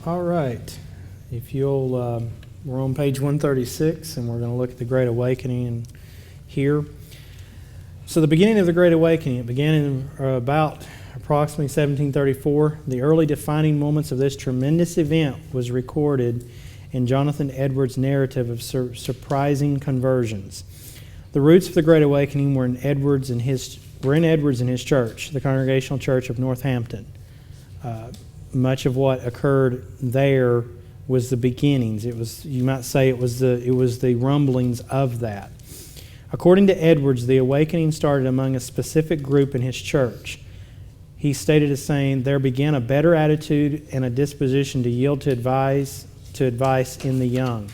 All right. If you'll, we're on page 136, and we're going to look at the Great Awakening here. So the beginning of the Great Awakening, it began in about approximately 1734. The early defining moments of this tremendous event was recorded in Jonathan Edwards' narrative of surprising conversions. The roots of the Great Awakening were in Edwards and his church, the Congregational Church of Northampton. Much of what occurred there was the beginnings. It was, you might say, it was the rumblings of that. According to Edwards, the awakening started among a specific group in his church. He stated as saying, "There began a better attitude and a disposition to yield to advice in the young."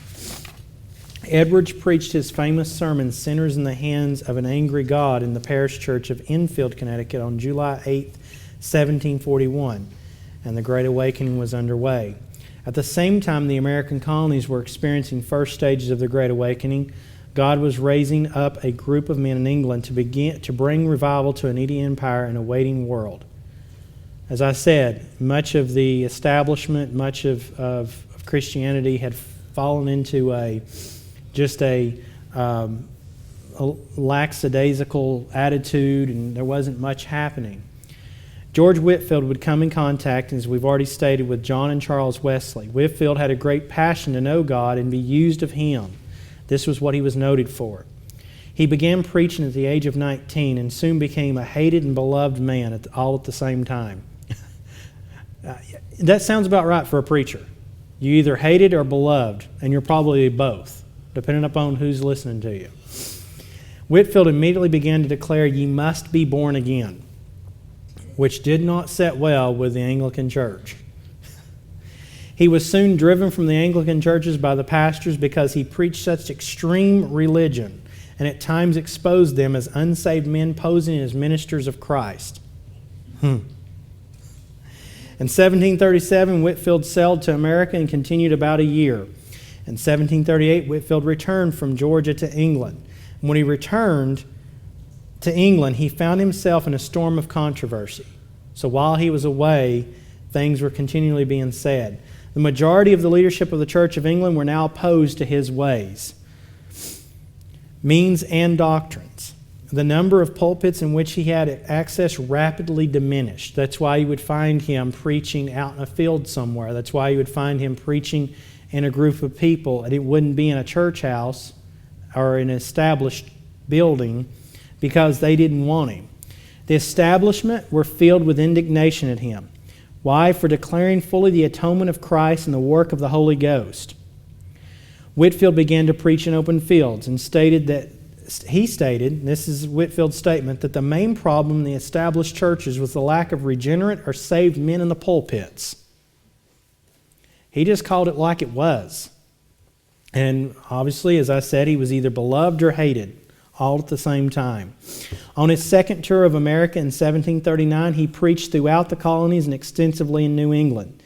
Edwards preached his famous sermon, "Sinners in the Hands of an Angry God," in the parish church of Enfield, Connecticut on July 8, 1741, and the Great Awakening was underway. At the same time the American colonies were experiencing first stages of the Great Awakening, God was raising up a group of men in England to bring revival to a needy empire and a waiting world. As I said, much of the establishment, much of Christianity had fallen into a lackadaisical attitude, and there wasn't much happening. George Whitefield would come in contact, as we've already stated, with John and Charles Wesley. Whitefield had a great passion to know God and be used of Him. This was what he was noted for. He began preaching at the age of 19 and soon became a hated and beloved man all at the same time. That sounds about right for a preacher. You either hated or beloved, and you're probably both, depending upon who's listening to you. Whitefield immediately began to declare, "Ye must be born again," which did not set well with the Anglican Church. He was soon driven from the Anglican churches by the pastors because he preached such extreme religion and at times exposed them as unsaved men posing as ministers of Christ. In 1737, Whitefield sailed to America and continued about a year. In 1738, Whitefield returned from Georgia to England. And when he returned to England, he found himself in a storm of controversy. So while he was away, things were continually being said. The majority of the leadership of the Church of England were now opposed to his ways, means, and doctrines. The number of pulpits in which he had access rapidly diminished. That's why you would find him preaching out in a field somewhere. That's why you would find him preaching in a group of people. And it wouldn't be in a church house or an established building because they didn't want him. The establishment were filled with indignation at him. Why? For declaring fully the atonement of Christ and the work of the Holy Ghost. Whitefield began to preach in open fields and stated, and this is Whitefield's statement, that the main problem in the established churches was the lack of regenerate or saved men in the pulpits. He just called it like it was. And obviously, as I said, he was either beloved or hated, all at the same time. On his second tour of America in 1739, he preached throughout the colonies and extensively in New England.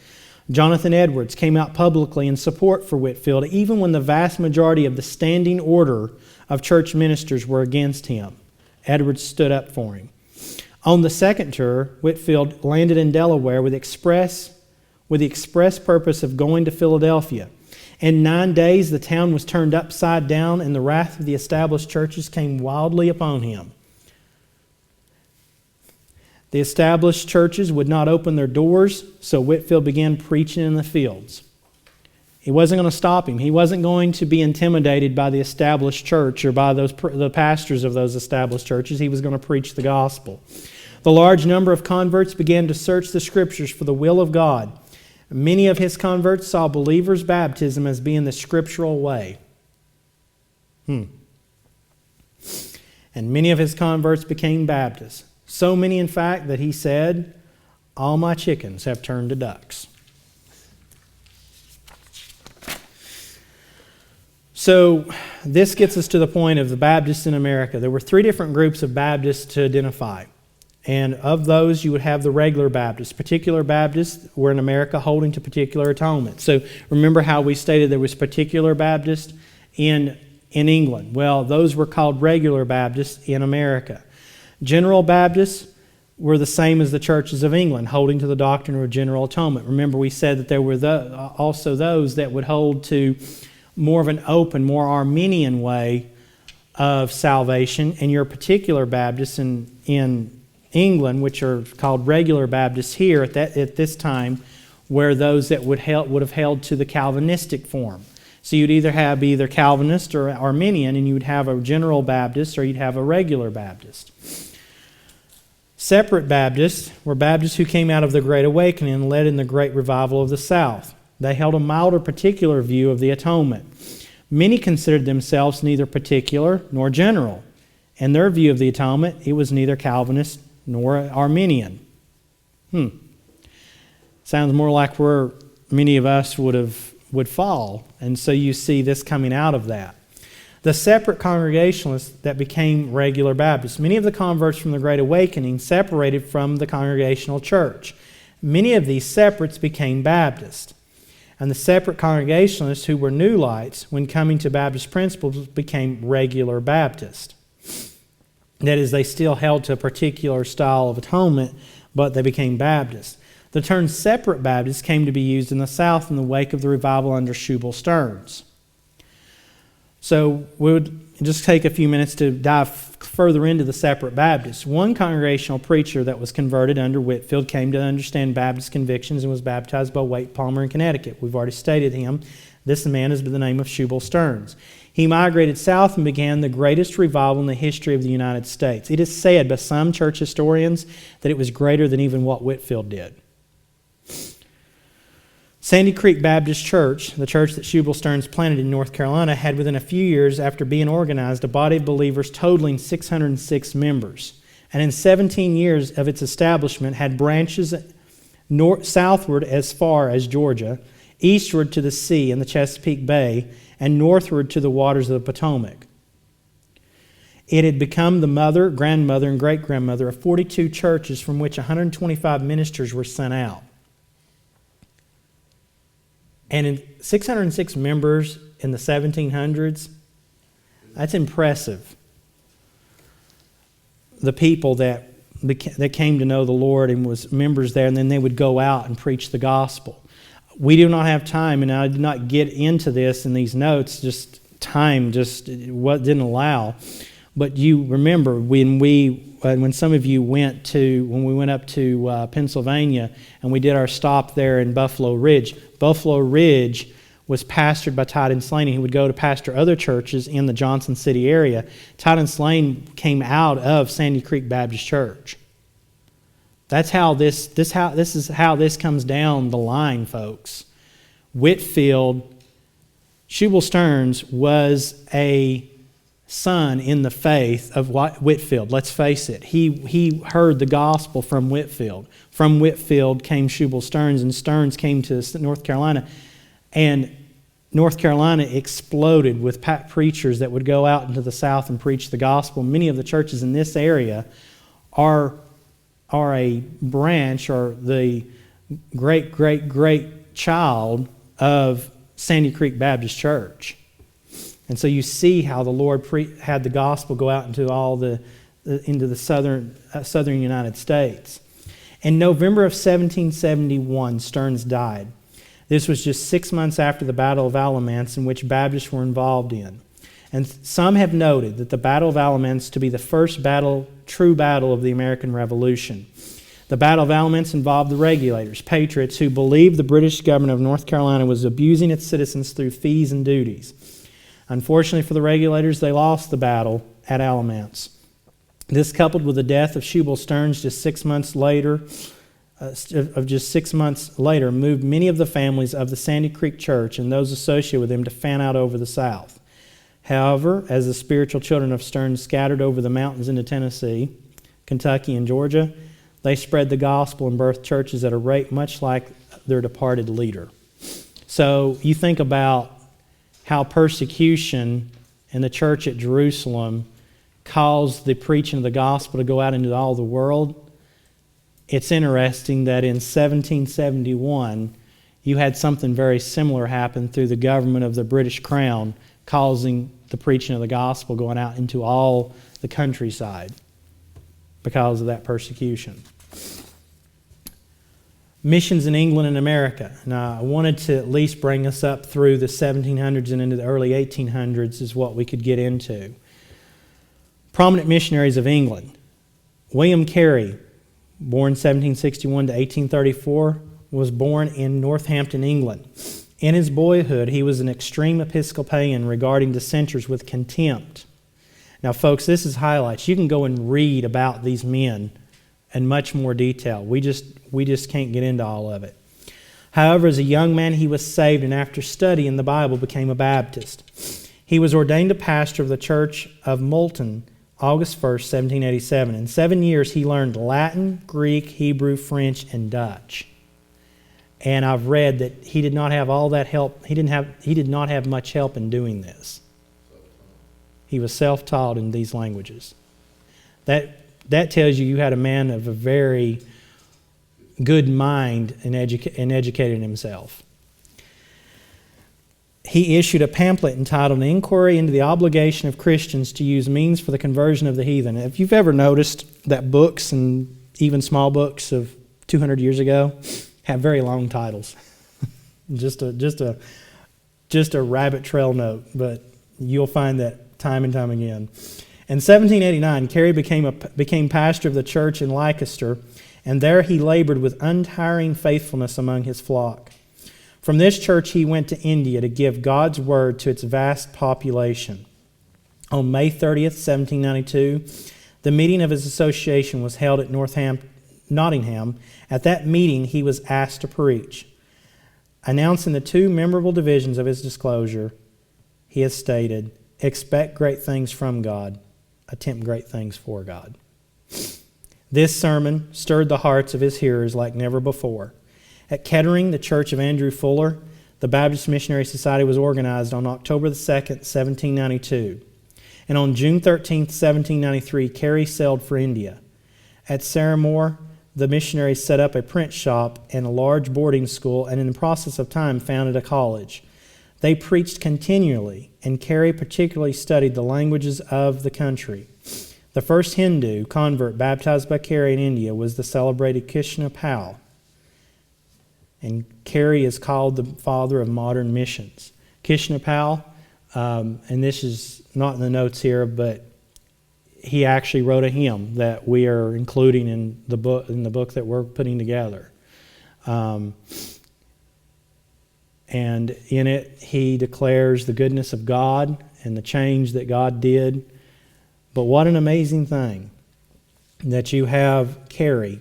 Jonathan Edwards came out publicly in support for Whitefield, even when the vast majority of the standing order of church ministers were against him. Edwards stood up for him. On the second tour, Whitefield landed in Delaware with the express purpose of going to Philadelphia. In 9 days, the town was turned upside down, and the wrath of the established churches came wildly upon him. The established churches would not open their doors, so Whitefield began preaching in the fields. He wasn't going to stop him. He wasn't going to be intimidated by the established church or by the pastors of those established churches. He was going to preach the gospel. The large number of converts began to search the Scriptures for the will of God. Many of his converts saw believers' baptism as being the scriptural way. And many of his converts became Baptists. So many, in fact, that he said, "All my chickens have turned to ducks." So this gets us to the point of the Baptists in America. There were 3 different groups of Baptists to identify. And of those, you would have the regular Baptists. Particular Baptists were in America holding to particular atonement. So remember how we stated there was particular Baptists in England. Well, those were called regular Baptists in America. General Baptists were the same as the churches of England, holding to the doctrine of general atonement. Remember, we said that there were also those that would hold to more of an open, more Arminian way of salvation. And your particular Baptists in England, which are called regular Baptists here at this time, were those that would have held to the Calvinistic form. So you'd either have Calvinist or Arminian, and you would have a general Baptist or you'd have a regular Baptist. Separate Baptists were Baptists who came out of the Great Awakening and led in the Great Revival of the South. They held a milder particular view of the atonement. Many considered themselves neither particular nor general. In their view of the atonement, it was neither Calvinist nor Arminian. Sounds more like where many of us would fall. And so you see this coming out of that. The separate Congregationalists that became regular Baptists. Many of the converts from the Great Awakening separated from the Congregational Church. Many of these separates became Baptists. And the separate Congregationalists who were new lights, when coming to Baptist principles, became regular Baptists. That is, they still held to a particular style of atonement, but they became Baptists. The term separate Baptists came to be used in the South in the wake of the revival under Shubal Stearns. So we would just take a few minutes to dive further into the separate Baptists. One congregational preacher that was converted under Whitefield came to understand Baptist convictions and was baptized by Waite Palmer in Connecticut. We've already stated him. This man is by the name of Shubal Stearns. He migrated south and began the greatest revival in the history of the United States. It is said by some church historians that it was greater than even what Whitefield did. Sandy Creek Baptist Church, the church that Shubal Stearns planted in North Carolina, had within a few years after being organized a body of believers totaling 606 members. And in 17 years of its establishment had branches southward as far as Georgia, eastward to the sea and the Chesapeake Bay, and northward to the waters of the Potomac. It had become the mother, grandmother, and great-grandmother of 42 churches from which 125 ministers were sent out. And in 606 members in the 1700s, that's impressive. The people that came to know the Lord and was members there, and then they would go out and preach the gospel. We do not have time, and I did not get into this in these notes, just time didn't allow. But you remember when some of you when we went up to Pennsylvania and we did our stop there in Buffalo Ridge. Buffalo Ridge was pastored by Titan Slane. He would go to pastor other churches in the Johnson City area. Titan Slane came out of Sandy Creek Baptist Church. That's how this is how this comes down the line, folks. Whitefield, Shubal Stearns was a son in the faith of Whitefield. Let's face it. He heard the gospel from Whitefield. From Whitefield came Shubal Stearns, and Stearns came to North Carolina. And North Carolina exploded with preachers that would go out into the South and preach the gospel. Many of the churches in this area are a branch or the great child of Sandy Creek Baptist Church. And so you see how the Lord had the gospel go out into into the southern United States. In November of 1771, Stearns died. This was just 6 months after the Battle of Alamance, in which Baptists were involved in. And some have noted that the Battle of Alamance to be the first true battle of the American Revolution. The Battle of Alamance involved the regulators, patriots, who believed the British government of North Carolina was abusing its citizens through fees and duties. Unfortunately for the regulators, they lost the battle at Alamance. This, coupled with the death of Shubal Stearns just 6 months later, moved many of the families of the Sandy Creek Church and those associated with them to fan out over the South. However, as the spiritual children of Stearns scattered over the mountains into Tennessee, Kentucky, and Georgia, they spread the gospel and birthed churches at a rate much like their departed leader. So you think about how persecution in the church at Jerusalem caused the preaching of the gospel to go out into all the world. It's interesting that in 1771, you had something very similar happen through the government of the British Crown, causing the preaching of the gospel going out into all the countryside. because of that persecution. Missions in England and America. Now, I wanted to at least bring us up through the 1700s and into the early 1800s is what we could get into. Prominent missionaries of England. William Carey, born 1761 to 1834, was born in Northampton, England. In his boyhood, he was an extreme Episcopalian regarding dissenters with contempt. Now, folks, this is highlights. You can go and read about these men in much more detail. We just can't get into all of it. However, as a young man, he was saved, and after studying the Bible, became a Baptist. He was ordained a pastor of the Church of Moulton, August 1st, 1787. In 7 years, he learned Latin, Greek, Hebrew, French, and Dutch. And I've read that he did not have all that help. He did not have much help in doing this. He was self-taught in these languages. That tells you had a man of a very good mind in educating himself. He issued a pamphlet entitled An Inquiry into the Obligation of Christians to Use Means for the Conversion of the Heathen. If you've ever noticed that books, and even small books of 200 years ago, have very long titles. just a rabbit trail note, but you'll find that time and time again. In 1789, Carey became pastor of the church in Leicester, and there he labored with untiring faithfulness among his flock. From this church he went to India to give God's word to its vast population. On May 30th, 1792, the meeting of his association was held at Nottingham. At that meeting, he was asked to preach. Announcing the two memorable divisions of his disclosure, he has stated, "Expect great things from God. Attempt great things for God." This sermon stirred the hearts of his hearers like never before. At Kettering, the church of Andrew Fuller, the Baptist Missionary Society was organized on October the 2nd, 1792. And on June 13th, 1793, Carey sailed for India. At Saramore, the missionaries set up a print shop and a large boarding school, and in the process of time founded a college. They preached continually, and Carey particularly studied the languages of the country. The first Hindu convert baptized by Carey in India was the celebrated Krishna Pal. And Carey is called the father of modern missions. Krishna Pal, and this is not in the notes here, but he actually wrote a hymn that we are including in the book that we're putting together. And in it, he declares the goodness of God and the change that God did. But what an amazing thing that you have Carey,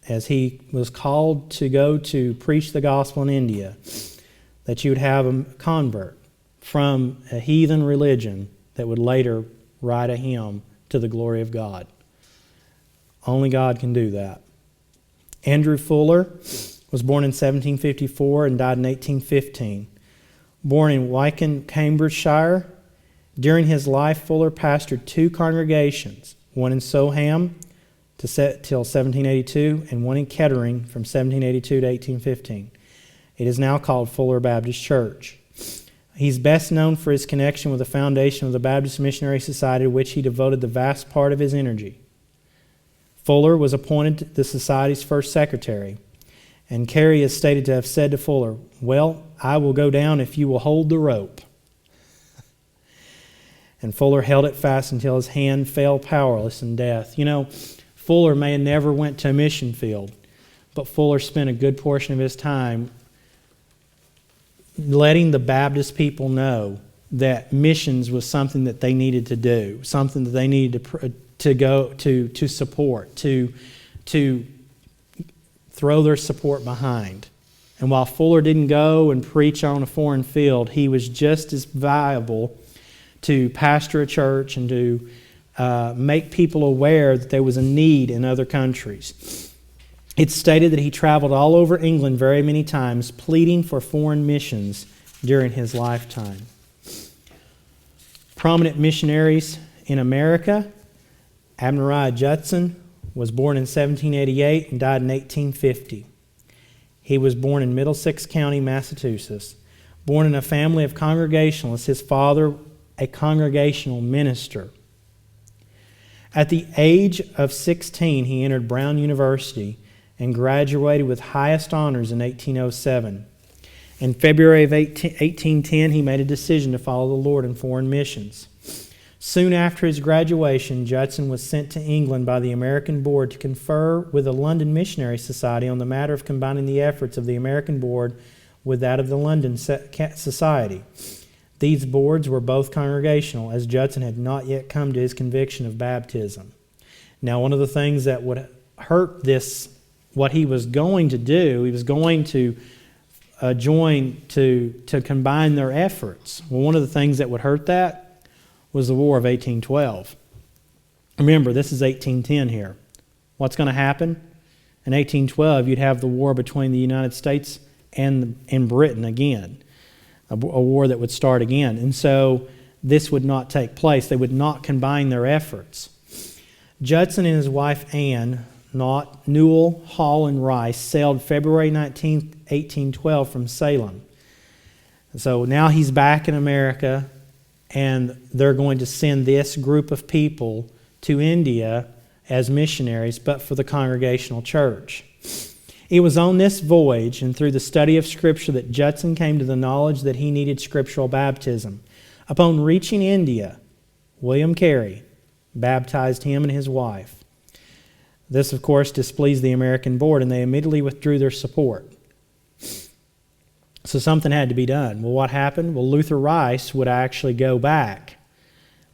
as he was called to go to preach the gospel in India, that you would have a convert from a heathen religion that would later write a hymn to the glory of God. Only God can do that. Andrew Fuller was born in 1754 and died in 1815. Born in Wyken, Cambridgeshire, during his life, Fuller pastored two congregations, one in Soham till 1782 and one in Kettering from 1782 to 1815. It is now called Fuller Baptist Church. He's best known for his connection with the foundation of the Baptist Missionary Society, to which he devoted the vast part of his energy. Fuller was appointed the Society's first secretary, and Carey is stated to have said to Fuller, "Well, I will go down if you will hold the rope." And Fuller held it fast until his hand fell powerless in death. You know, Fuller may have never went to a mission field, but Fuller spent a good portion of his time letting the Baptist people know that missions was something that they needed to do, something that they needed to go to support, to throw their support behind. And while Fuller didn't go and preach on a foreign field, he was just as viable to pastor a church and to make people aware that there was a need in other countries. It's stated that he traveled all over England very many times, pleading for foreign missions during his lifetime. Prominent missionaries in America. Adoniram Judson was born in 1788 and died in 1850. He was born in Middlesex County, Massachusetts. Born in a family of Congregationalists, his father a congregational minister. At the age of 16, he entered Brown University and graduated with highest honors in 1807. In February of 1810, he made a decision to follow the Lord in foreign missions. Soon after his graduation, Judson was sent to England by the American Board to confer with the London Missionary Society on the matter of combining the efforts of the American Board with that of the London Society. These boards were both congregational, as Judson had not yet come to his conviction of baptism. Now, one of the things that would hurt this, what he was going to do, he was going to join to combine their efforts. Well, one of the things that would hurt that was the War of 1812. Remember, this is 1810 here. What's going to happen? In 1812, you'd have the war between the United States and Britain again, a war that would start again. And so this would not take place. They would not combine their efforts. Judson and his wife Anne, not Newell, Hall, and Rice, sailed February 19, 1812 from Salem. So now he's back in America, and they're going to send this group of people to India as missionaries, but for the Congregational Church. It was on this voyage and through the study of Scripture that Judson came to the knowledge that he needed scriptural baptism. Upon reaching India, William Carey baptized him and his wife. This, of course, displeased the American Board, and they immediately withdrew their support. So something had to be done. Well, what happened? Well, Luther Rice would actually go back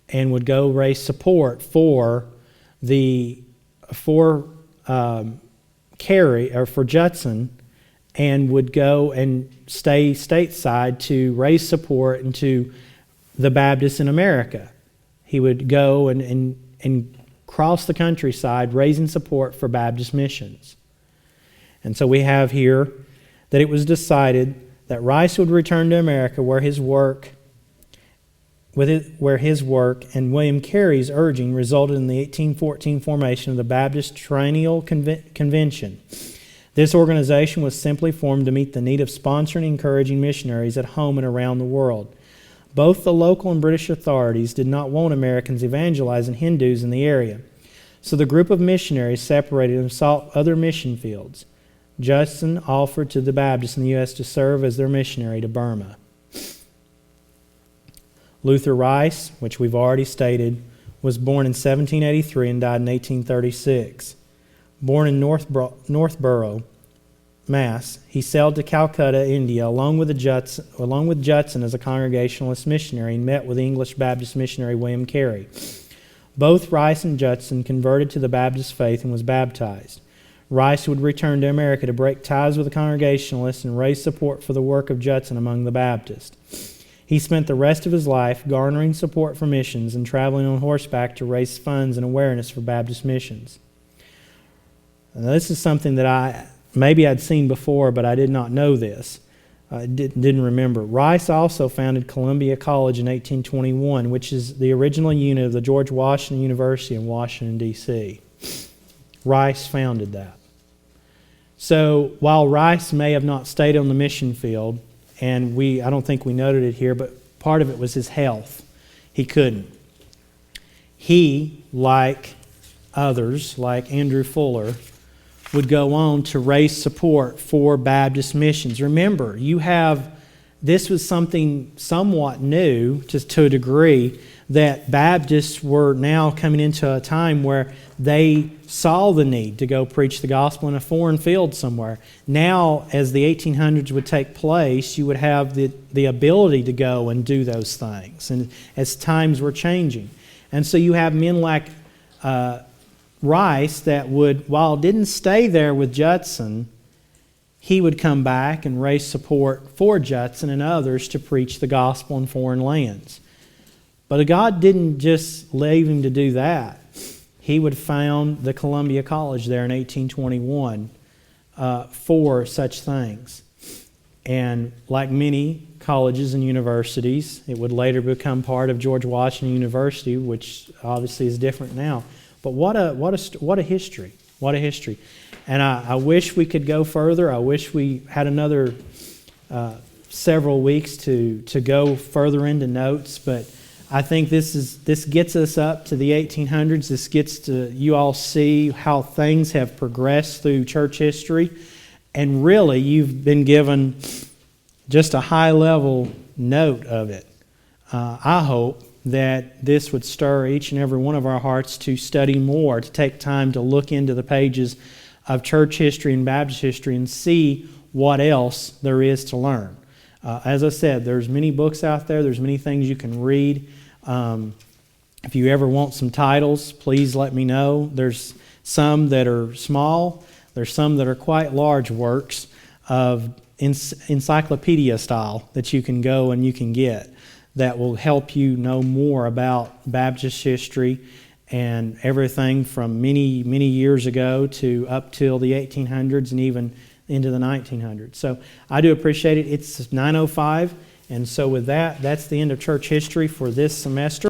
and would go raise support for Carey, or for Judson, and would go and stay stateside to raise support into the Baptists in America. He would go and cross the countryside raising support for Baptist missions. And so we have here that it was decided that Rice would return to America where his work and William Carey's urging resulted in the 1814 formation of the Baptist Triennial Convention. This organization was simply formed to meet the need of sponsoring and encouraging missionaries at home and around the world. Both the local and British authorities did not want Americans evangelizing Hindus in the area, so the group of missionaries separated and sought other mission fields. Judson offered to the Baptists in the U.S. to serve as their missionary to Burma. Luther Rice, which we've already stated, was born in 1783 and died in 1836. Born in Northborough, Mass., he sailed to Calcutta, India, along with Judson as a Congregationalist missionary, and met with English Baptist missionary William Carey. Both Rice and Judson converted to the Baptist faith and was baptized. Rice would return to America to break ties with the Congregationalists and raise support for the work of Judson among the Baptists. He spent the rest of his life garnering support for missions and traveling on horseback to raise funds and awareness for Baptist missions. Now, this is something that maybe I'd seen before, but I did not know this. I didn't remember. Rice also founded Columbia College in 1821, which is the original unit of the George Washington University in Washington, D.C. Rice founded that. So while Rice may have not stayed on the mission field, and I don't think we noted it here, but part of it was his health. He couldn't. He, like others, like Andrew Fuller, would go on to raise support for Baptist missions. Remember, this was something somewhat new to a degree, that Baptists were now coming into a time where they saw the need to go preach the gospel in a foreign field somewhere. Now, as the 1800s would take place, you would have the ability to go and do those things, and as times were changing. And so you have men like Rice that would, while didn't stay there with Judson, he would come back and raise support for Judson and others to preach the gospel in foreign lands. But God didn't just leave him to do that. He would found the Columbia College there in 1821 for such things. And like many colleges and universities, it would later become part of George Washington University, which obviously is different now. But what a history! What a history! And I wish we could go further. I wish we had another several weeks to go further into notes. But I think this gets us up to the 1800s. This gets to you all see how things have progressed through church history. And really, you've been given just a high-level note of it. I hope that this would stir each and every one of our hearts to study more, to take time to look into the pages of church history and Baptist history and see what else there is to learn. As I said, there's many books out there. There's many things you can read. If you ever want some titles, please let me know. There's some that are small. There's some that are quite large works of encyclopedia style that you can go and you can get that will help you know more about Baptist history and everything from many, many years ago to up till the 1800s and even into the 1900s. So I do appreciate it. It's 9:05, and so with that, that's the end of church history for this semester.